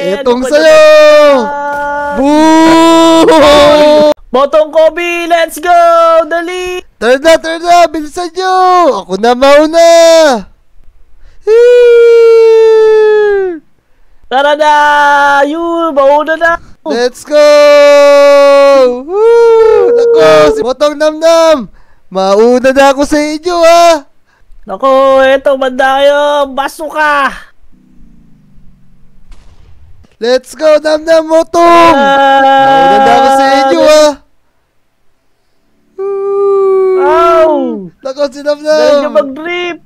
Etong sa'yo! Boo! Botong Kobe, let's go! Dali! Tara na! Bilisan nyo! Ako na mauna! Tara na! Yun, mauna na! Let's go! Nako, si Botong Namnam! Mauna na ako sa inyo, ha! Nako, eto, banda kayo! Baso ka! Let's go, Namnam, Botong! Mauna na ako sa inyo, ha! Wow! Nako, si Dali nyo Namnam! mag-drip!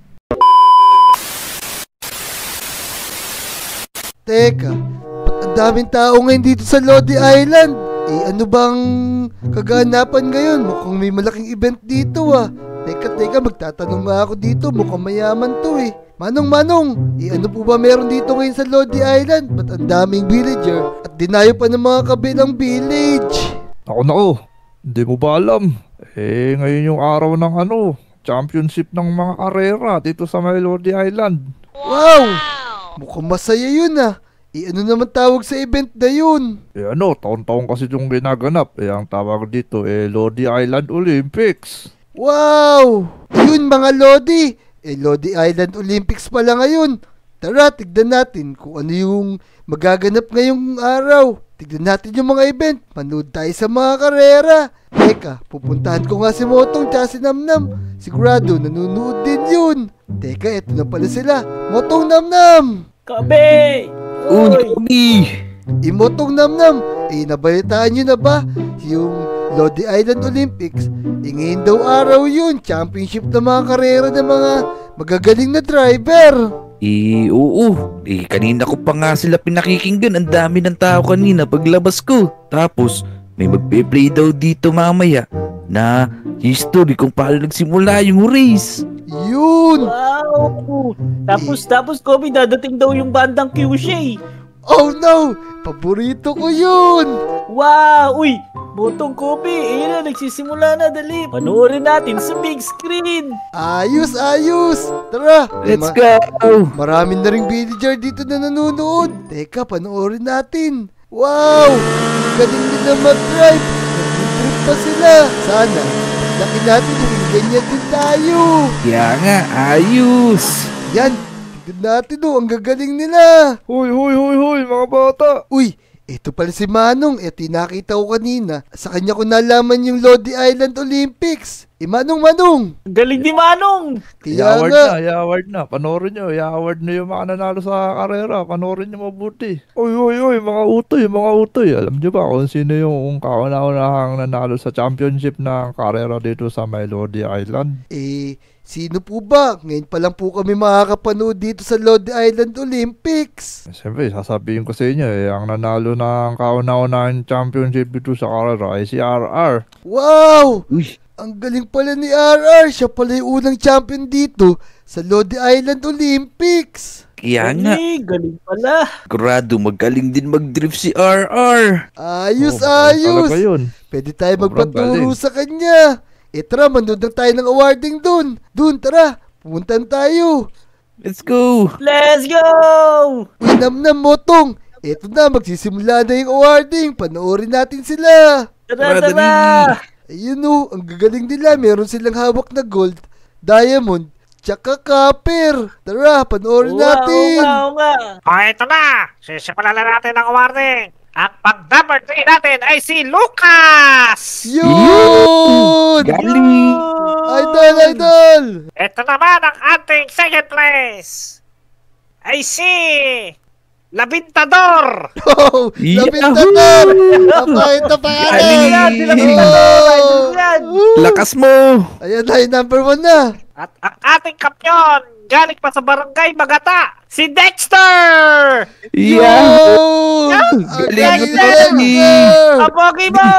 Teka, ba't ang daming tao ngayon dito sa Lodi Island? Ano bang kaganapan ngayon? Mukhang may malaking event dito, ah. Teka, magtatanong nga ako dito. Mukhang mayaman to, eh. Manong, ano po ba meron dito ngayon sa Lodi Island? Ba't ang daming villager at dinayo pa ng mga kabilang village? Nako, hindi mo ba alam? Ngayon yung araw ng championship ng mga karera dito sa may Lodi Island. Wow! Mukhang masaya yun, ah. Ano naman tawag sa event na yun? Taon-taon kasi yung ginaganap. Ang tawag dito, Lodi Island Olympics. Wow! Yun mga Lodi! Lodi Island Olympics pala ngayon. Tara, tignan natin kung ano yung magaganap ngayong araw. Tignan natin yung mga event. Manood tayo sa mga karera. Teka, pupuntahan ko nga si Motong tsaka si Namnam. Sigurado, nanonood din yun. Teka, eto na pala sila. Motong, Namnam! Kobe! Uy! Motong, Namnam, nabalitaan nyo na ba yung Lodi Island Olympics? Ngayon daw araw yun, championship ng mga karera ng mga magagaling na driver. Oo. Kanina ko pa nga sila pinakikinggan. Ang dami ng tao kanina paglabas ko. Tapos, may magpe-play daw dito mamaya na history kung paano nagsimula yung race. Yun! Wow! Tapos Kobe, dadating daw yung bandang Kyushay. Oh no! Paborito ko yun! Wow! Uy! Botong Kobe, na, nagsisimula na, dali. Panoorin natin sa big screen. Ayos! Tara! Let's go! Marami na ring villager dito na nanonood. Teka, panoorin natin. Wow! Galing nila mag-drive. Nag-trip pa sila. Sana, laki natin yung ganyan din tayo. Kaya nga, ayos! Yan! Tignan natin ang gagaling nila. Hoy, mga bata! Uy! Ito pala si Manong. Ito yung nakita ko kanina. Sa kanya ko nalaman yung Lodi Island Olympics. Manong! Galing ni Manong! Kaya I-award na. Panoorin nyo. I-award na yung mga nanalo sa karera. Panoorin nyo mabuti. Uy, mga utoy. Alam nyo ba kung sino yung kauna-unahang nanalo sa championship ng karera dito sa may Lodi Island? Sino po ba? Ngayon pa lang po kami makakapanood dito sa Lodi Island Olympics. Siyempre, sasabihin ko sa inyo, ang nanalo ng kauna-unahang championship dito sa karera ay si RR. Wow! Uy! Ang galing pala ni RR. Siya pala yung unang champion dito sa Lodi Island Olympics. Kaya nga, Galing pala. sigurado magaling din mag-drift si RR. Ayos! Talaga yun. Pwede tayo Sobrang magpaturo galing. sa kanya. Tara, manood lang tayo ng awarding dun. Tara, pumuntan tayo. Let's go! Let's go! Uy, Namnam, Motong. Eto na, magsisimula na yung awarding. Panoorin natin sila. Tara! Ayun ang gagaling nila. Meron silang hawak na gold, diamond, tsaka copper. Tara, panoorin natin. Oo nga. Ito na! Sisimulan na natin ang awarding! Ang pag-number 3 natin ay si Lucas! Yun! Galing! Idol! Ito naman ang ating second place! Ay si... Labintador! Oh, Labintador! Napakita pa Galing! Yan. Lakas mo! Ayan na, yung number 1 na. At ang ating kampiyon, galing pa sa barangay Magata, si Dexter! Yun! Galing! Dexter! Abogi mo!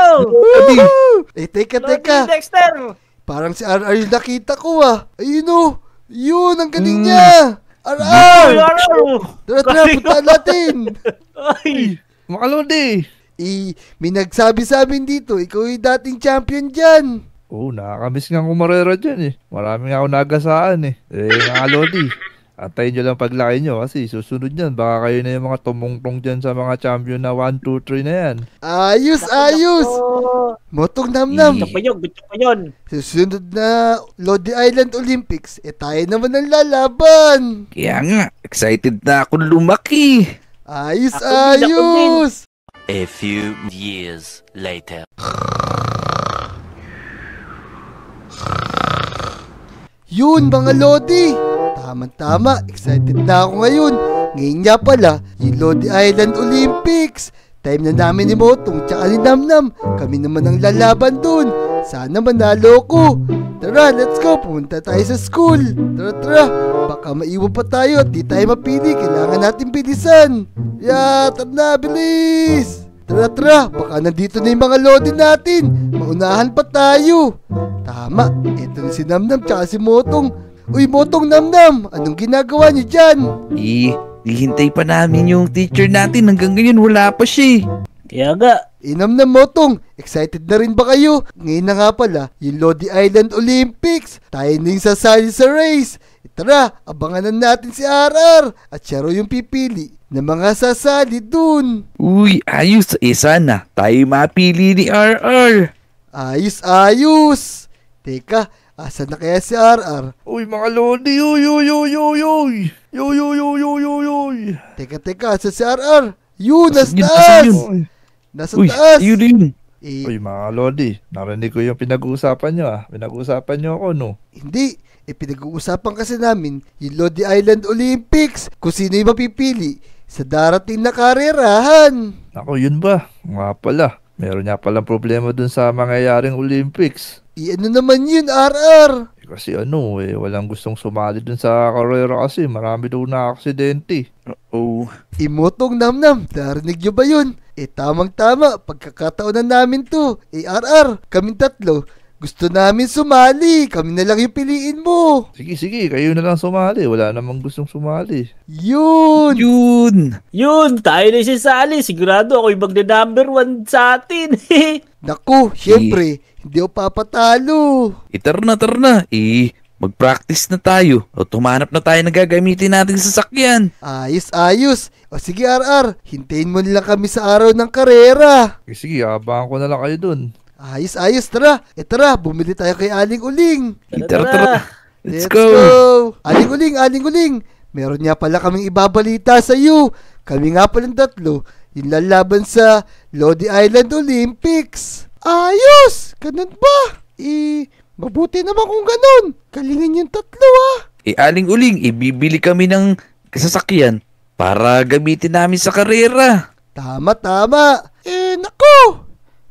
Teka. Dexter! Parang si RR yung nakita ko Ayun Yun, ang galing niya. Ay, RR! Tara, Galing punta natin. Ay! Makalodi! May nagsabi sa amin dito, ikaw yung dating champion dyan. Nakakamiss nga kumarera dyan Marami nga ako nagasaan Mga Lodi. Antayin nyo lang paglaki nyo kasi susunod yan. Baka kayo na yung mga tumungtong dyan sa mga champion na 1, 2, 3 na yan. Ayos, ayos! Motong namnam. Eh. Gusto ko yun. Susunod na Lodi Island Olympics, tayo naman ang lalaban. Kaya nga, excited na ako lumaki. Ayos, Ako din, ako din. ayos! A few years later. Yun mga Lodi! Tama-tama, excited na ako ngayon. Ngayon nga pala, yung Lodi Island Olympics. Time na namin ni Motong tsaka ni Namnam. Kami naman ang lalaban dun. Sana manalo ko. Tara, let's go. Pumunta tayo sa school. Tara, tara. Baka maiwan pa tayo at di tayo mapili. Kailangan natin bilisan. Tara na, bilis! Tara, tara. Baka nandito na yung mga Lodi natin. Maunahan pa tayo. Tama, eto na si Namnam tsaka si Motong. Uy, Motong, Namnam, anong ginagawa niyo dyan? Hihintay pa namin yung teacher natin. Hanggang ngayon wala pa siya. Kaya nga. Namnam, Motong, excited na rin ba kayo? Ngayon na nga pala, yung Lodi Island Olympics. Tayo na yung sasali sa race. Tara, abangan na natin si RR. At siya raw yung pipili na mga sasali dun. Uy, ayos. Sana tayo mapili ni RR. Ayos, ayos. Teka, asan na kaya si RR? Uy, mga Lodi! Uy, uy, uy, uy, uy! Uy, uy, uy, uy, uy, uy! Teka, asan si RR? Yun, nasa Asan yun? taas! Asan yun? Uy, Nasa Uy, taas! ayun din. uy, mga Lodi, narinig ko yung pinag-uusapan nyo Pinag-uusapan nyo ako, no? Hindi, pinag-uusapan kasi namin yung Lodi Island Olympics kung sino yung mapipili sa darating na karerahan. Ako, yun ba? Nga pala. Meron nga palang problema dun sa mangyayaring Olympics. Ano naman yun, RR? Kasi walang gustong sumali dun sa karera kasi marami daw na aksidente. Oh, Motong, Namnam, narinig nyo ba yun? Tamang-tama, pagkakataon na namin to. RR, kaming tatlo, gusto namin sumali. Kami na lang yung piliin mo. Sige, kayo na lang sumali. Wala namang gustong sumali. Yun! yun. Yun, tayo na sisali. Sigurado ako yung magna-number 1 sa atin. Naku, syempre, hindi ako papatalo. Tara na. Mag-practice na tayo. O tumanap na tayo na gagamitin natin sa sasakyan. Ayos, ayos. O sige, RR, hintayin mo nilang kami sa araw ng karera. Sige, abangan ko na lang kayo dun. Ayos, ayos, tara. Tara, bumili tayo kay Aling Uling. Tara. Let's Let's go. Aling Uling. Meron nga pala kaming ibabalita sa iyo. Kami nga palang tatlo, yung lalaban sa Lodi Island Olympics. Ayos! Ganun ba? Mabuti naman kung ganun. Kalingin yung tatlo Aling Uling, bibili kami ng sasakyan para gamitin namin sa karera. Tama. Naku!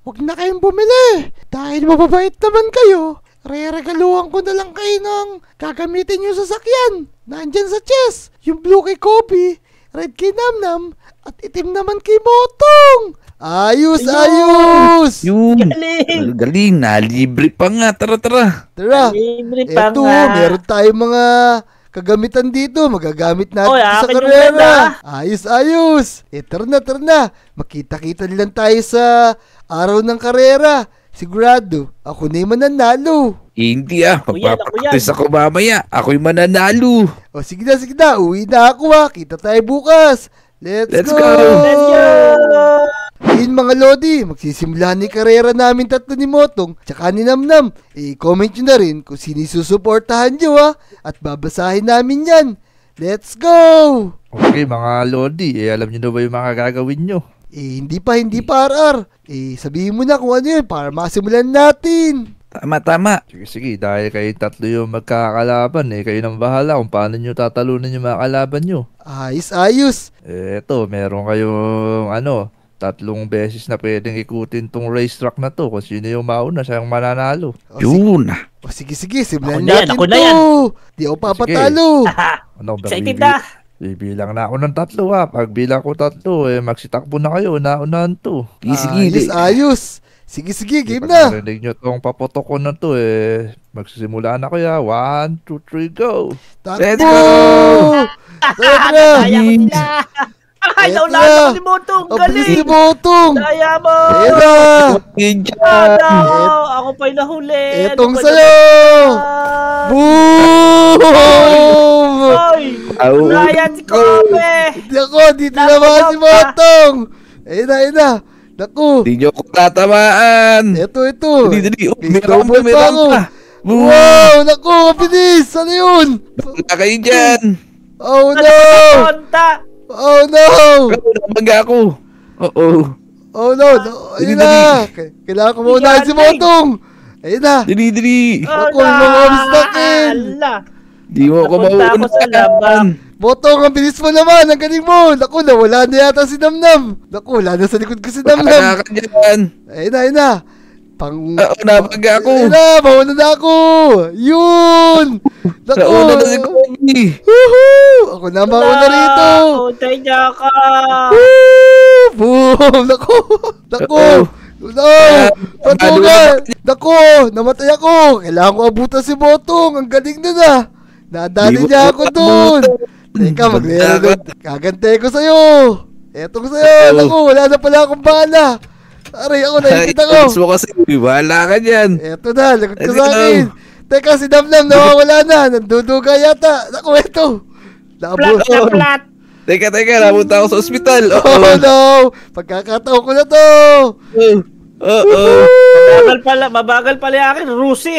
Huwag na kayong bumili. Dahil mababait naman kayo, re-regaluhan ko na lang kayo ng gagamitin yung sasakyan. Nandyan sa chest, yung blue kay Kobe, red kay Namnam, at itim naman kay Motong. Ayos! Yun. Galing. Galing, nalibre pa nga. Tara. Tara, Libre pa eto, nga. meron tayong mga kagamitan dito. Magagamit natin Oy, sa akin yung karera. red, Ayos! Tara na. Makita-kita lang tayo sa araw ng karera. Sigurado, ako na yung mananalo. Hindi Ako yan. magpapractice ako mamaya. Ako'y mananalo. O sige na. Uwi na ako Kita tayo bukas. Let's Let's go! go! Let's go! Ayun mga Lodi, magsisimula ni karera namin tatlo ni Motong tsaka ni Namnam. Comment nyo na rin kung sino susuportahan nyo at babasahin namin yan. Let's go! Okay, mga Lodi, alam niyo na ba yung mga gagawin nyo? Hindi pa RR. Sabihin mo na kung ano yun para masimulan natin. Tama. Sige, dahil kayo tatlo yung magkakalaban, kayo nang bahala kung paano nyo tatalunan yung mga kalaban nyo. Ayos. Eto, meron kayong 3 beses na pwedeng ikutin tong racetrack na to. Kung sino yung mauna, siya yung mananalo. Yun. Sige, simulan Ako na yan, natin ako na to. yan. Di ako papatalo. Excited na. Bibilang na ako ng 3 Pag bilang ko 3, magsitakbo na kayo, naunahan to. Sige. Ayos. Sige, game Pag na. narinig nyo tong paputok ko na to, magsisimula na kaya. 1, 2, 3, go! Takbo! Let's go! Tara! Kaya ko sila. Ay, Eto naulaan na. ako si Botong. Ang bilis ni Galing. Botong. Daya mo. Ayan na. Ano? Ako pa'y nahuli. Etong Ano ba sayo. naman? Boom! Ay! Ryan si Kobe! Hindi ako, dito naman si Botong. Ayun na. Naku. Hindi nyo ako tatamaan. Ito. Dali. Oh, May may snowball rampa, may pa rampa. ako. Wow, naku, bilis. Ano yun? Wala kayo dyan. Oh Ano no! ba konta? Oh no! Nabangga ako. Oo. Oh no! Ayun na! Kailangan ko maunahin si Botong! Ayun na! Dali. Ako, yung mga obstacle. Ala! Di mo ako Napunta ako sa labang. mauunahan. Botong, ang bilis mo naman! Ang galing mo! Naku, nawala na yata si Namnam! Naku, wala na sa likod ko si Wala Namnam! ka dyan. Ayun na! Oo, nabangga ako. Ayun na! Mauna na ako! Yun! Naku! Nauna na si Kobe. Woohoo! Ako na mauna rito! Utay niya ka! Woo! Boom! Naku! No! Patungan! Naku! Namatay ako! Kailangan ko abutan si Botong! Ang galing na na! Nadali niya ako dun! Teka, magre-reload. Kagante ko sa'yo! Etong sa'yo! Naku! Wala na pala akong bala! Aray, ako naipit ako! Ayos mo kasi. Wala ka dyan. Eto na! Lagot ka Let's sa akin! Teka, si Namnam nawawala na! Nanduduga yata! Naku, eto! Plat na plat! Teka, napunta ako sa ospital. Oh no! Pagkakataon ko na to! Oo. Mabagal pala yung akin, Rusi!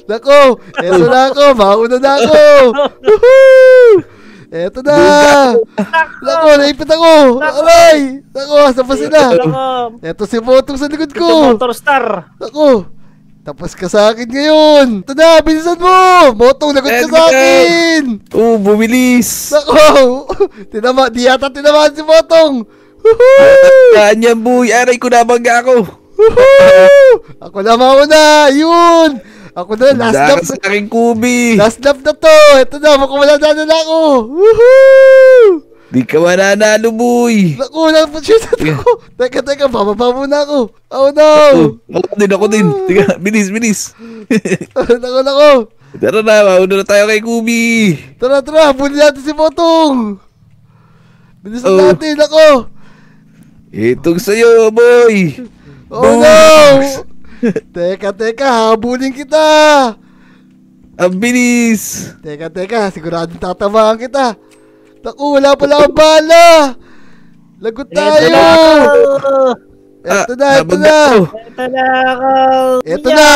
Nako! Eto na ako! Mauna na ako! Woohoo! Eto na! Nako! Naipit ako! Aray! Nako! Asa pa sila? Eto si Botong sa likod Ito ko! Motor Star! Nako! Tapos ka sa akin ngayon! Ito na! Bilisan mo! Botong, lagot ka sa akin! Bumilis. Nako! Di yata tinamaan si Botong! Woohoo! Kanya, boy. Aray ko nabangga ako. Woohoo! Ako na mauna! Yun! Ako na, last lap! Daka sa aking Kobe. Last lap na to! Ito na, makumala na ako! Woohoo! Di ka mananalo, boy. Naku, napashoot ako! Teka, bababa muna ako! Oh no! Ako din. Tiga, bilis. Naku! Tara na, mauna na tayo kay Kobe. Tara, bulin natin si Botong! Bilisan Oh. natin, ako! Itong sa'yo, boy. Oh no! Teka, habulin kita! Ang bilis. Teka, siguradong tatamaan kita! Naku, wala pala ang bala! Lagot tayo! Eto na! nabangga ako. Ito na ako! Eto na!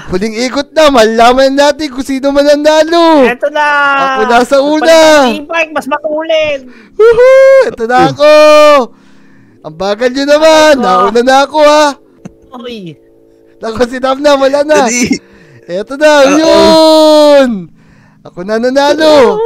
Huling ikot na, malaman natin kung sino man ang nalo! Ito na! Ako nasa una! E-bike, mas matulin! Woohoo! Ito na ako! Ang bagal nyo naman! Nauna na ako ha! Uy! Naku, si Namnam, wala na! Dali. Eto na, yun! Ako na nanalo!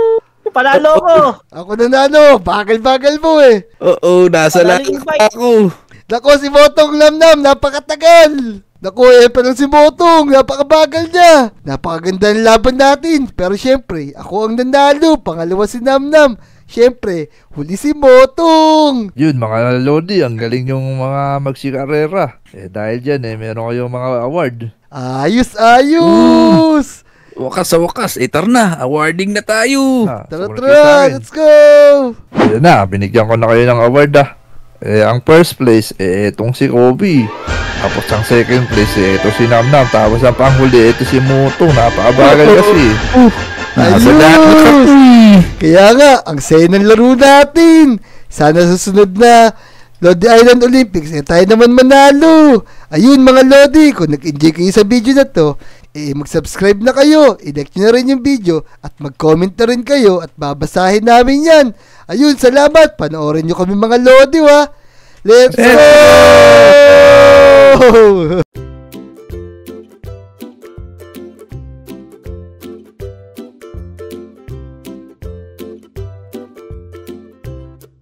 Panalo ko! Ako nanalo! Bagal-bagal mo eh! Oo, nasa Madaling lang fight. ako. Naku, si Botong Namnam, napakatagal! Naku, pa lang si Botong, napakabagal niya! Napakaganda ng laban natin, pero syempre, ako ang nanalo, pangalawa si Namnam. Syempre, huli si Botong! Yun mga Lodi, ang galing yung mga magsikarera. Dahil dyan meron kayong mga award. Ayos! Wakas sa wakas, tara na. Awarding na tayo. Tara, Sumunod kayo sa akin. let's go! Ayan na, binigyan ko na kayo ng award ang first place, itong si Kobe. Tapos ang second place, ito si Namnam. Tapos ang panghuli, ito si Muto. Napakabagal kasi. Ayos! Kaya nga, ang saya ng laro natin. Sana susunod na Lodi Island Olympics, tayo naman manalo. Ayun mga Lodi, kung nag-enjoy kayo sa video na to, mag-subscribe na kayo, i-like nyo na rin yung video, at mag-comment na rin kayo, at babasahin namin yan. Ayun, salamat, panoorin nyo kami mga Lodi, ha. Let's go!